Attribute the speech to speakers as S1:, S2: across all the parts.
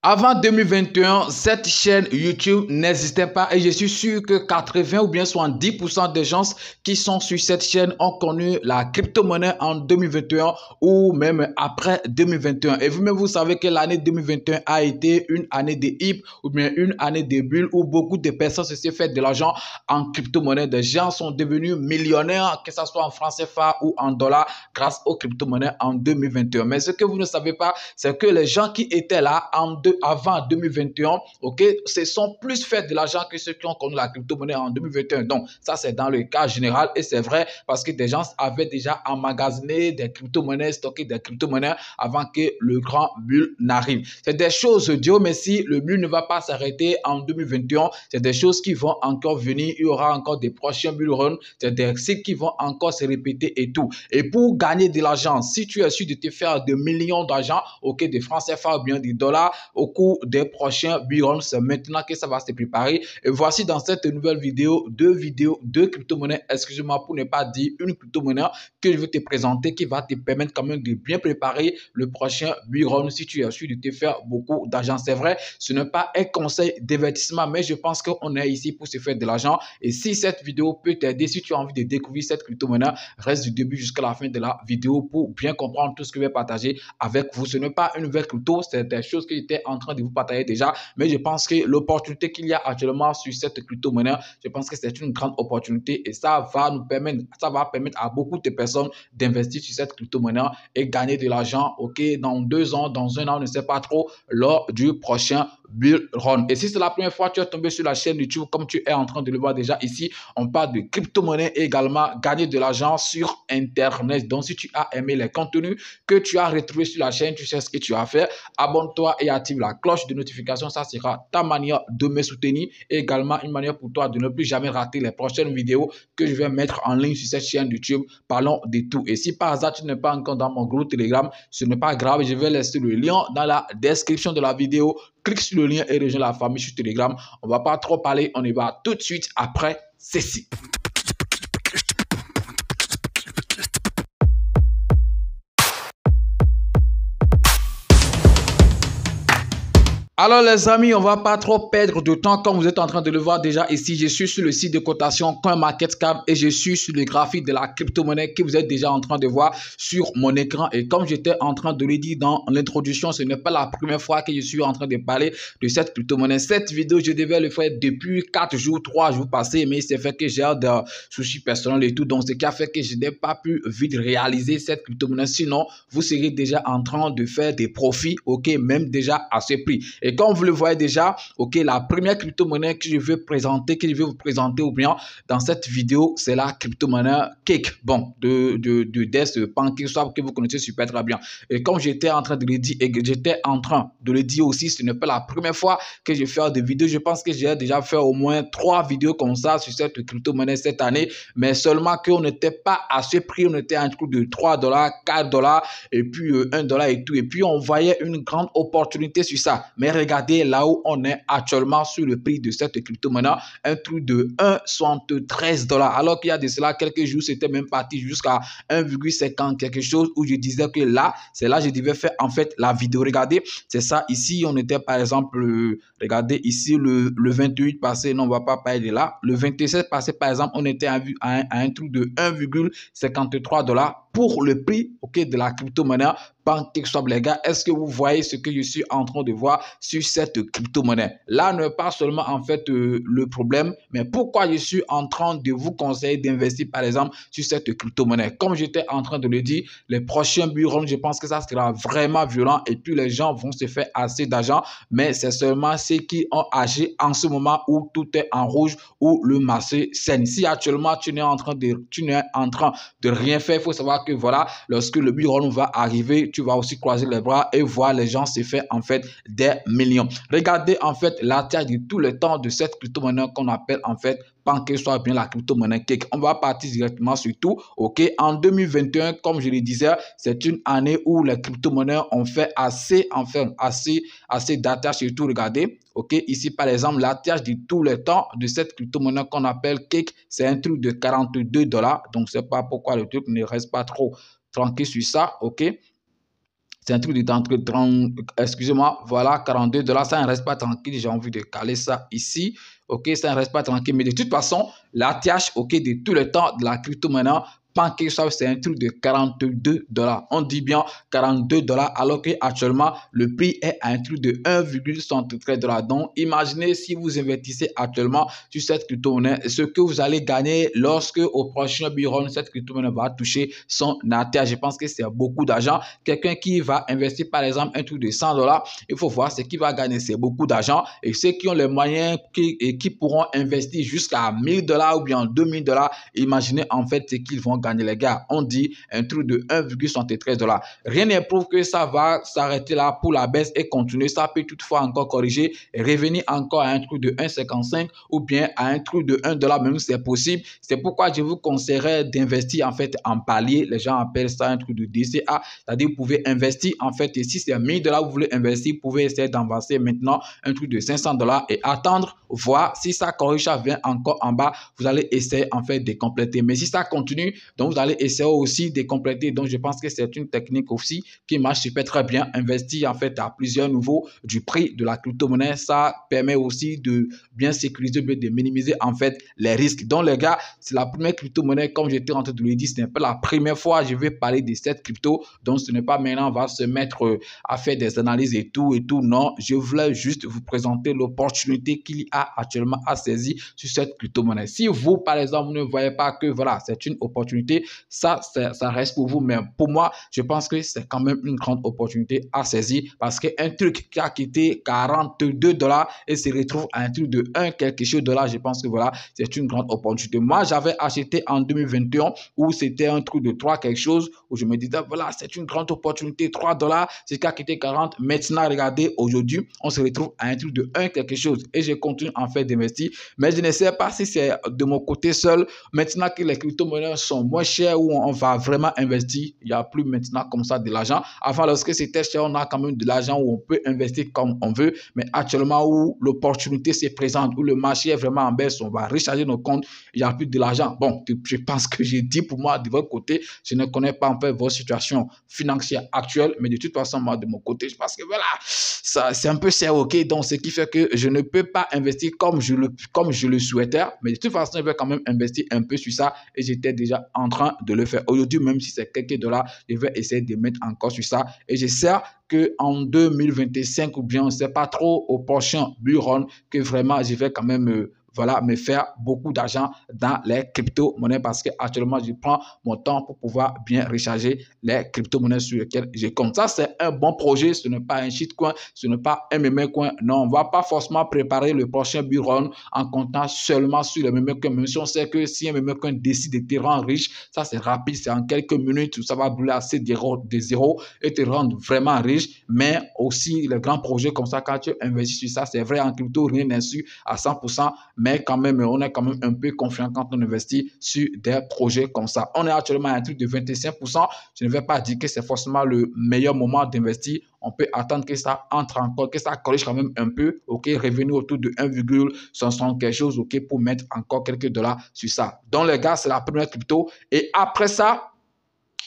S1: Avant 2021, cette chaîne YouTube n'existait pas et je suis sûr que 80 ou bien 70% des gens qui sont sur cette chaîne ont connu la crypto-monnaie en 2021 ou même après 2021. Et vous-même, vous savez que l'année 2021 a été une année de hype ou bien une année de bulle où beaucoup de personnes se sont fait de l'argent en crypto-monnaie. Des gens sont devenus millionnaires, que ce soit en francs CFA ou en dollars, grâce aux crypto-monnaies en 2021. Mais ce que vous ne savez pas, c'est que les gens qui étaient là avant 2021, ok, se sont plus fait de l'argent que ceux qui ont connu la crypto-monnaie en 2021. Donc, ça, c'est dans le cas général et c'est vrai parce que des gens avaient déjà emmagasiné des crypto-monnaies, stocké des crypto-monnaies avant que le grand bull n'arrive. C'est des choses, Dieu merci, le bull ne va pas s'arrêter en 2021. C'est des choses qui vont encore venir. Il y aura encore des prochains bull runs. C'est des cycles qui vont encore se répéter et tout. Et pour gagner de l'argent, si tu es sûr de te faire des millions d'argent, ok, des francs CFA ou bien des dollars, au cours des prochains bull, c'est maintenant que ça va se préparer. Et voici dans cette nouvelle vidéo, deux crypto-monnaies, excusez-moi pour ne pas dire une crypto-monnaie que je vais te présenter qui va te permettre quand même de bien préparer le prochain bull si tu es sûr de te faire beaucoup d'argent. C'est vrai, ce n'est pas un conseil d'avertissement, mais je pense qu'on est ici pour se faire de l'argent. Et si cette vidéo peut t'aider, si tu as envie de découvrir cette crypto-monnaie, reste du début jusqu'à la fin de la vidéo pour bien comprendre tout ce que je vais partager avec vous. Ce n'est pas une nouvelle crypto, c'est des choses que j'étais en train de vous partager déjà, mais je pense que l'opportunité qu'il y a actuellement sur cette crypto-monnaie, je pense que c'est une grande opportunité et ça va permettre à beaucoup de personnes d'investir sur cette crypto-monnaie et gagner de l'argent, ok, dans 2 ans, dans 1 an, on ne sait pas trop, lors du prochain bull run. Et si c'est la première fois que tu es tombé sur la chaîne YouTube, comme tu es en train de le voir déjà ici, on parle de crypto-monnaie et également gagner de l'argent sur Internet. Donc, si tu as aimé les contenus que tu as retrouvés sur la chaîne, tu sais ce que tu as à faire. Abonne-toi et active la cloche de notification. Ça sera ta manière de me soutenir et également une manière pour toi de ne plus jamais rater les prochaines vidéos que je vais mettre en ligne sur cette chaîne YouTube. Parlons de tout. Et si par hasard, tu n'es pas encore dans mon groupe Telegram, ce n'est pas grave. Je vais laisser le lien dans la description de la vidéo. Clique sur le lien et rejoins la famille sur Telegram. On ne va pas trop parler. On y va tout de suite après ceci. Alors les amis, on va pas trop perdre de temps comme vous êtes en train de le voir déjà ici. Je suis sur le site de cotation CoinMarketCap et je suis sur le graphique de la crypto-monnaie que vous êtes déjà en train de voir sur mon écran. Et comme j'étais en train de le dire dans l'introduction, ce n'est pas la première fois que je suis en train de parler de cette crypto-monnaie. Cette vidéo, je devais le faire depuis 4 jours, 3 jours passés, mais c'est fait que j'ai des soucis personnels et tout. Donc ce qui a fait que je n'ai pas pu vite réaliser cette crypto-monnaie. Sinon, vous serez déjà en train de faire des profits, ok, même déjà à ce prix. Et comme vous le voyez déjà, ok, la première crypto-monnaie que je vais vous présenter ou bien dans cette vidéo, c'est la crypto-monnaie Cake. Bon, de DEX, PancakeSwap que vous connaissez super très bien. Et comme j'étais en train de le dire et que j'étais en train de le dire aussi, ce n'est pas la première fois que je fais des vidéos. Je pense que j'ai déjà fait au moins 3 vidéos comme ça sur cette crypto-monnaie cette année, mais seulement qu'on n'était pas à ce prix, on était à un truc de 3 $, 4 $ et puis 1 $ et tout. Et puis on voyait une grande opportunité sur ça. Mais regardez là où on est actuellement sur le prix de cette crypto-monnaie, un truc de 1,73 $. Alors qu'il y a de cela quelques jours, c'était même parti jusqu'à 1,50 quelque chose où je disais que là, c'est là que je devais faire en fait la vidéo. Regardez, c'est ça. Ici, on était par exemple, regardez ici le 28 passé, non, on ne va pas parler de là. Le 27 passé, par exemple, on était à un truc de 1,53 $ pour le prix, ok, de la crypto-monnaie PancakeSwap. Les gars, est-ce que vous voyez ce que je suis en train de voir sur cette crypto-monnaie? Là n'est pas seulement en fait le problème, mais pourquoi je suis en train de vous conseiller d'investir par exemple sur cette crypto-monnaie. Comme j'étais en train de le dire, les prochains bull runs, je pense que ça sera vraiment violent et puis les gens vont se faire assez d'argent, mais c'est seulement ceux qui ont agi en ce moment où tout est en rouge, où le marché saigne. Si actuellement tu n'es en train de rien faire, il faut savoir que voilà, lorsque le bull run va arriver, tu vas aussi croiser les bras et voir les gens se faire en fait des millions. Regardez en fait la taille de tout le temps de cette crypto-monnaie qu'on appelle en fait PancakeSwap, bien la crypto-monnaie Cake. On va partir directement sur tout. Ok, en 2021, comme je le disais, c'est une année où les crypto-monnaies ont fait assez d'attaches et tout. Regardez. Ok, ici par exemple, l'attache de tout le temps de cette crypto-monnaie qu'on appelle Cake, c'est un truc de 42 $. Donc, c'est pas pourquoi le truc ne reste pas trop tranquille sur ça. Ok. C'est un truc de 30, excusez-moi, voilà, 42 $. Ça ne reste pas tranquille. J'ai envie de caler ça ici. OK, ça ne reste pas tranquille. Mais de toute façon, la TH, OK, de tout le temps de la crypto maintenant, PancakeSwap, c'est un truc de 42 $. On dit bien 42 $, alors qu'actuellement, le prix est à un truc de 1,73 $. Donc, imaginez si vous investissez actuellement sur cette crypto-monnaie, ce que vous allez gagner lorsque au prochain bureau, cette crypto-monnaie va toucher son ATH. Je pense que c'est beaucoup d'argent. Quelqu'un qui va investir, par exemple, un truc de 100 $, il faut voir ce qu'il va gagner. C'est beaucoup d'argent. Et ceux qui ont les moyens qui pourront investir jusqu'à 1000 $ ou bien 2000 $, imaginez en fait ce qu'ils vont gagner, les gars. On dit un truc de 1,73 $. Rien ne prouve que ça va s'arrêter là pour la baisse et continuer. Ça peut toutefois encore corriger et revenir encore à un truc de 1,55 ou bien à un truc de 1 $, même si c'est possible. C'est pourquoi je vous conseillerais d'investir en fait en palier. Les gens appellent ça un truc de DCA. C'est-à-dire vous pouvez investir en fait, et si c'est 1000 $, vous voulez investir, vous pouvez essayer d'avancer maintenant un truc de 500 $ et attendre, voir si ça corrige, ça vient encore en bas. Vous allez essayer en fait de compléter. Mais si ça continue, donc vous allez essayer aussi de compléter. Donc je pense que c'est une technique aussi qui marche super très bien. Investir en fait à plusieurs niveaux du prix de la crypto-monnaie, ça permet aussi de bien sécuriser, de minimiser en fait les risques. Donc les gars, c'est la première crypto-monnaie, comme j'étais en train de le dire, ce n'est pas la première fois que je vais parler de cette crypto. Donc ce n'est pas maintenant on va se mettre à faire des analyses et tout. Non, je voulais juste vous présenter l'opportunité qu'il y a actuellement à saisir sur cette crypto-monnaie. Si vous, par exemple, ne voyez pas que voilà, c'est une opportunité, ça reste pour vous. Mais pour moi, je pense que c'est quand même une grande opportunité à saisir parce qu'un truc qui a quitté 42 $ et se retrouve à un truc de 1 quelque chose $, je pense que voilà, c'est une grande opportunité. Moi, j'avais acheté en 2021 où c'était un truc de 3 quelque chose où je me disais, voilà, c'est une grande opportunité, 3 $, c'est qui a quitté 40. Maintenant, regardez, aujourd'hui, on se retrouve à un truc de 1 quelque chose et je continue en fait d'investir. Mais je ne sais pas si c'est de mon côté seul. Maintenant que les crypto-monnaies sont moins chères, où on va vraiment investir, il n'y a plus maintenant comme ça de l'argent. Avant, lorsque c'était cher, on a quand même de l'argent où on peut investir comme on veut. Mais actuellement, où l'opportunité se présente, où le marché est vraiment en baisse, on va recharger nos comptes, il n'y a plus de l'argent. Bon, je pense que j'ai dit pour moi, de votre côté, je ne connais pas un peu votre situation financière actuelle, mais de toute façon, moi, de mon côté, je pense que voilà, ça, c'est un peu cher, ok? Donc, ce qui fait que je ne peux pas investir comme je le souhaitais, mais de toute façon, je vais quand même investir un peu sur ça et j'étais déjà en train de le faire. Aujourd'hui, même si c'est quelques dollars, je vais essayer de mettre encore sur ça et j'espère qu'en 2025 ou bien, on ne sait pas trop au prochain bull que vraiment, je vais quand même voilà, me faire beaucoup d'argent dans les crypto-monnaies parce qu'actuellement, je prends mon temps pour pouvoir bien recharger les crypto-monnaies sur lesquelles je compte. Ça, c'est un bon projet. Ce n'est pas un shitcoin, ce n'est pas un meme coin. Non, on ne va pas forcément préparer le prochain bull run en comptant seulement sur le meme coin. Même si on sait que si un meme coin décide de te rendre riche, ça, c'est rapide. C'est en quelques minutes, ça va brûler assez de zéro et te rendre vraiment riche. Mais aussi, les grands projets comme ça, quand tu investis sur ça, c'est vrai, en crypto, rien n'est sûr à 100%. Mais quand même, on est quand même un peu confiant quand on investit sur des projets comme ça. On est actuellement à un truc de 25%. Je ne vais pas dire que c'est forcément le meilleur moment d'investir. On peut attendre que ça entre encore, que ça corrige quand même un peu, ok, revenu autour de 1,60 quelque chose, ok, pour mettre encore quelques dollars sur ça. Donc les gars, c'est la première crypto. Et après ça,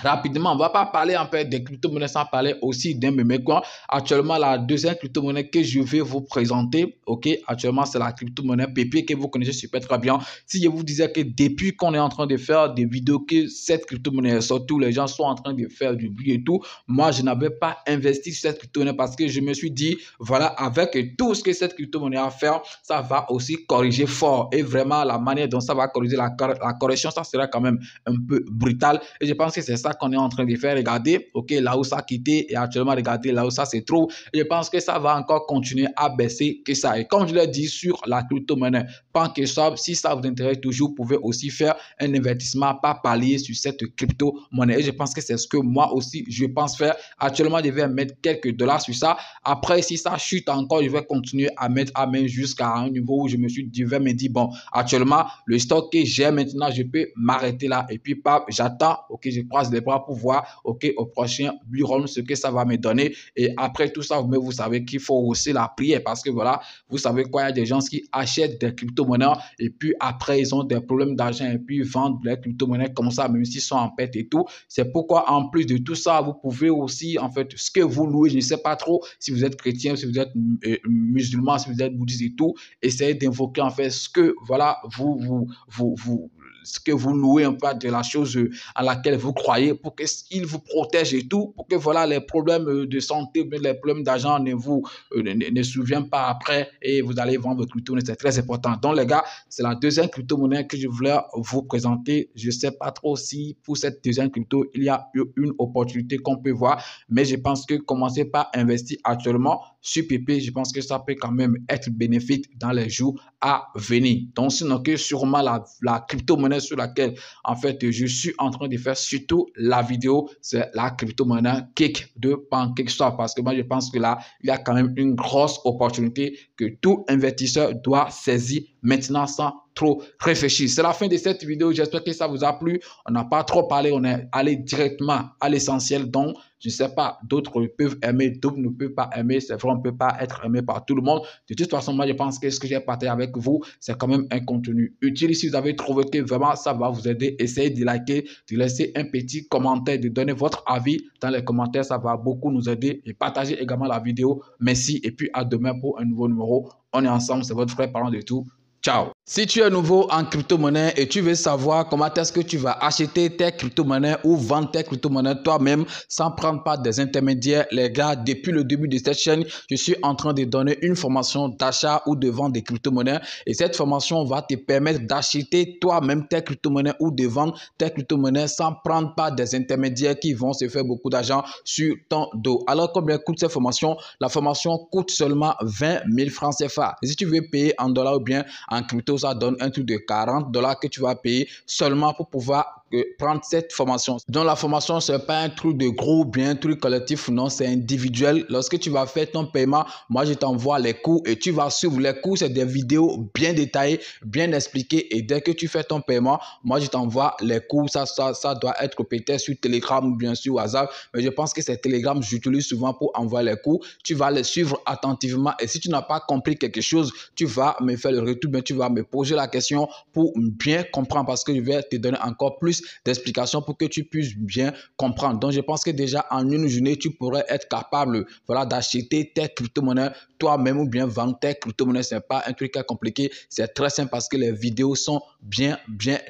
S1: rapidement, on ne va pas parler en fait des crypto-monnaies sans parler aussi d'un meme coin. Actuellement, la deuxième crypto-monnaie que je vais vous présenter, ok, actuellement, c'est la crypto-monnaie PP que vous connaissez super très bien. Si je vous disais que depuis qu'on est en train de faire des vidéos, que cette crypto-monnaie, surtout les gens sont en train de faire du bruit et tout, moi, je n'avais pas investi sur cette crypto-monnaie parce que je me suis dit, voilà, avec tout ce que cette crypto-monnaie a à faire, ça va aussi corriger fort. Et vraiment, la manière dont ça va corriger la correction, ça sera quand même un peu brutal. Et je pense que c'est ça qu'on est en train de faire. Regardez, ok, là où ça a quitté et actuellement, regardez là où ça se trouve. Et je pense que ça va encore continuer à baisser que ça. Et comme je l'ai dit sur la crypto-monnaie, PancakeSwap, si ça vous intéresse toujours, vous pouvez aussi faire un investissement par palier sur cette crypto-monnaie. Et je pense que c'est ce que moi aussi, je pense faire. Actuellement, je vais mettre quelques dollars sur ça. Après, si ça chute encore, je vais continuer à mettre à main jusqu'à un niveau où je me vais me dire, bon, actuellement, le stock que j'ai maintenant, je peux m'arrêter là. Et puis, j'attends, ok, je croise les bras pour voir, ok, au prochain bureau, ce que ça va me donner. Et après tout ça, vous savez qu'il faut aussi la prière parce que voilà, vous savez quoi, il y a des gens qui achètent des crypto-monnaies et puis après, ils ont des problèmes d'argent et puis ils vendent les crypto-monnaies comme ça, même s'ils sont en perte et tout. C'est pourquoi, en plus de tout ça, vous pouvez aussi, en fait, ce que vous louez, je ne sais pas trop si vous êtes chrétien, si vous êtes musulman, si vous êtes bouddhiste et tout, essayez d'invoquer, en fait, ce que, voilà, ce que vous louez un peu de la chose à laquelle vous croyez pour qu'il vous protège et tout, pour que voilà, les problèmes de santé, les problèmes d'argent ne souviennent pas après et vous allez vendre votre crypto-monnaie. C'est très important. Donc, les gars, c'est la deuxième crypto-monnaie que je voulais vous présenter. Je ne sais pas trop si pour cette deuxième crypto, il y a une opportunité qu'on peut voir, mais je pense que commencer par investir actuellement sur PP, je pense que ça peut quand même être bénéfique dans les jours à venir. Donc, sinon que sûrement la crypto-monnaie sur laquelle, en fait, je suis en train de faire surtout la vidéo, c'est la crypto-monnaie Cake de PancakeSwap. Parce que moi, je pense que là, il y a quand même une grosse opportunité que tout investisseur doit saisir maintenant sans trop réfléchir. C'est la fin de cette vidéo. J'espère que ça vous a plu. On n'a pas trop parlé. On est allé directement à l'essentiel. Donc, je ne sais pas, d'autres peuvent aimer, d'autres ne peuvent pas aimer. C'est vrai, on ne peut pas être aimé par tout le monde. De toute façon, moi, je pense que ce que j'ai partagé avec vous, c'est quand même un contenu utile. Si vous avez trouvé que vraiment ça va vous aider, essayez de liker, de laisser un petit commentaire, de donner votre avis dans les commentaires. Ça va beaucoup nous aider. Et partagez également la vidéo. Merci. Et puis, à demain pour un nouveau numéro. On est ensemble. C'est votre frère parlant de tout. Ciao. Si tu es nouveau en crypto-monnaie et tu veux savoir comment est-ce que tu vas acheter tes crypto-monnaies ou vendre tes crypto-monnaies toi-même sans prendre part des intermédiaires, les gars, depuis le début de cette chaîne, je suis en train de donner une formation d'achat ou de vente des crypto-monnaies et cette formation va te permettre d'acheter toi-même tes crypto-monnaies ou de vendre tes crypto-monnaies sans prendre part des intermédiaires qui vont se faire beaucoup d'argent sur ton dos. Alors, combien coûte cette formation? La formation coûte seulement 20 000 francs CFA. Et si tu veux payer en dollars ou bien en crypto, ça donne un truc de 40 $ que tu vas payer seulement pour pouvoir prendre cette formation. Donc la formation, ce n'est pas un truc de groupe, bien un truc collectif, non, c'est individuel. Lorsque tu vas faire ton paiement, moi je t'envoie les cours et tu vas suivre les cours. C'est des vidéos bien détaillées, bien expliquées et dès que tu fais ton paiement, moi je t'envoie les cours. Ça doit être peut-être sur Telegram ou bien sur WhatsApp, mais je pense que c'est Telegram, j'utilise souvent pour envoyer les cours. Tu vas les suivre attentivement et si tu n'as pas compris quelque chose, tu vas me faire le retour, mais tu vas me poser la question pour bien comprendre parce que je vais te donner encore plus d'explications pour que tu puisses bien comprendre. Donc, je pense que déjà en une journée, tu pourrais être capable voilà, d'acheter tes crypto-monnaies toi-même ou bien vendre tes crypto-monnaies. Ce n'est pas un truc compliqué. C'est très simple parce que les vidéos sont bien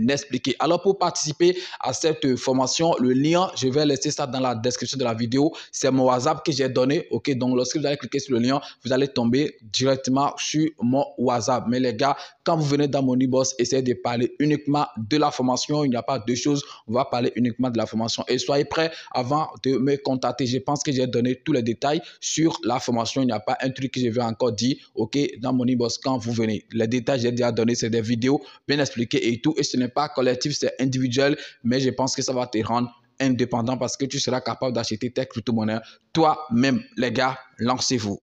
S1: expliquées. Alors, pour participer à cette formation, le lien, je vais laisser ça dans la description de la vidéo. C'est mon WhatsApp que j'ai donné. OK, donc lorsque vous allez cliquer sur le lien, vous allez tomber directement sur mon WhatsApp. Mais les gars, quand vous venez dans mon e-boss, essayez de parler uniquement de la formation. Il n'y a pas deux choses. On va parler uniquement de la formation. Et soyez prêts avant de me contacter. Je pense que j'ai donné tous les détails sur la formation. Il n'y a pas un truc que je vais encore dire. OK, dans mon e-boss, quand vous venez. Les détails, j'ai déjà donné. C'est des vidéos bien expliquées et tout. Et ce n'est pas collectif, c'est individuel. Mais je pense que ça va te rendre indépendant parce que tu seras capable d'acheter tes crypto-monnaies toi-même. Les gars, lancez-vous.